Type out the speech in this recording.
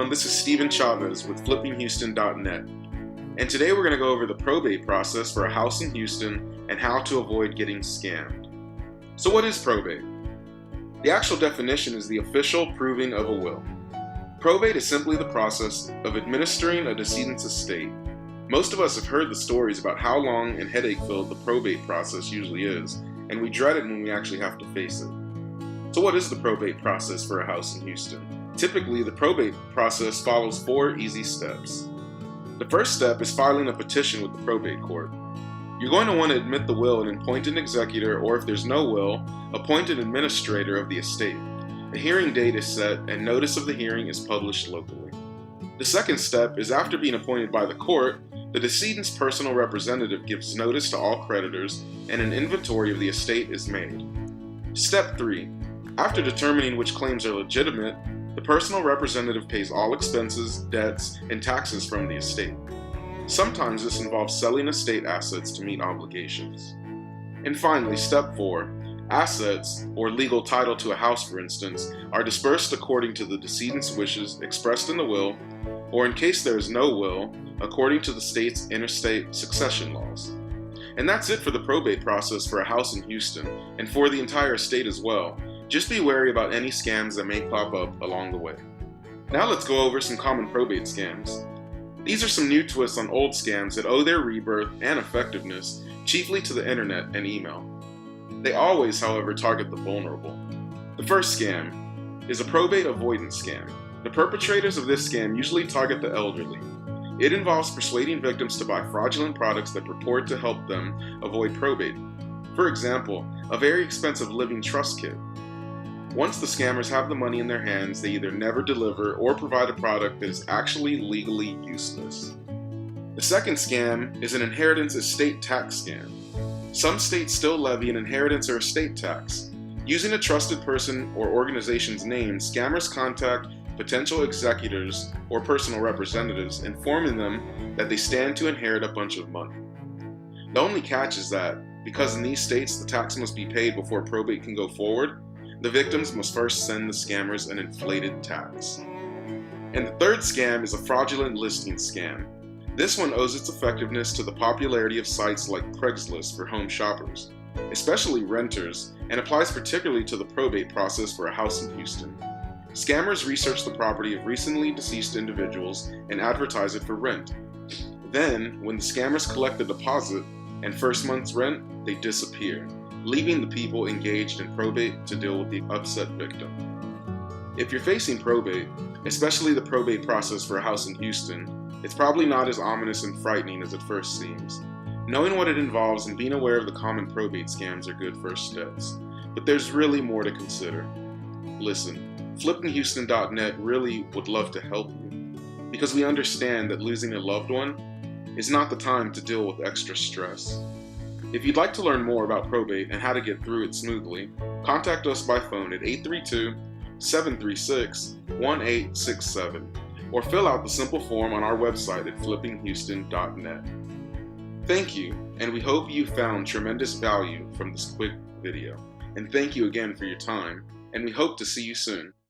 everyone, this is Steven Chavez with FlippingHouston.Net, and today we're going to go over the probate process for a house in Houston and how to avoid getting scammed. So what is probate? The actual definition is the official proving of a will. Probate is simply the process of administering a decedent's estate. Most of us have heard the stories about how long and headache-filled the probate process usually is, and we dread it when we actually have to face it. So what is the probate process for a house in Houston? Typically, the probate process follows 4 easy steps. The first step is filing a petition with the probate court. You're going to want to admit the will and appoint an executor, or if there's no will, appoint an administrator of the estate. A hearing date is set and notice of the hearing is published locally. The second step is after being appointed by the court, the decedent's personal representative gives notice to all creditors and an inventory of the estate is made. Step 3. After determining which claims are legitimate, the personal representative pays all expenses, debts, and taxes from the estate. Sometimes this involves selling estate assets to meet obligations. And finally, step 4. Assets, or legal title to a house for instance, are dispersed according to the decedent's wishes expressed in the will, or in case there is no will, according to the state's interstate succession laws. And that's it for the probate process for a house in Houston, and for the entire state as well. Just be wary about any scams that may pop up along the way. Now let's go over some common probate scams. These are some new twists on old scams that owe their rebirth and effectiveness chiefly to the internet and email. They always, however, target the vulnerable. The first scam is a probate avoidance scam. The perpetrators of this scam usually target the elderly. It involves persuading victims to buy fraudulent products that purport to help them avoid probate. For example, a very expensive living trust kit. Once the scammers have the money in their hands, they either never deliver or provide a product that is actually legally useless. The second scam is an inheritance estate tax scam. Some states still levy an inheritance or estate tax. Using a trusted person or organization's name, scammers contact potential executors or personal representatives, informing them that they stand to inherit a bunch of money. The only catch is that, because in these states the tax must be paid before probate can go forward, the victims must first send the scammers an inflated tax. And the third scam is a fraudulent listing scam. This one owes its effectiveness to the popularity of sites like Craigslist for home shoppers, especially renters, and applies particularly to the probate process for a house in Houston. Scammers research the property of recently deceased individuals and advertise it for rent. Then, when the scammers collect the deposit and first month's rent, they disappear, leaving the people engaged in probate to deal with the upset victim. If you're facing probate, especially the probate process for a house in Houston, it's probably not as ominous and frightening as it first seems. Knowing what it involves and being aware of the common probate scams are good first steps, but there's really more to consider. Listen, FlippingHouston.Net really would love to help you, because we understand that losing a loved one is not the time to deal with extra stress. If you'd like to learn more about probate and how to get through it smoothly, contact us by phone at 832-736-1867 or fill out the simple form on our website at FlippingHouston.Net. Thank you, and we hope you found tremendous value from this quick video. And thank you again for your time, and we hope to see you soon.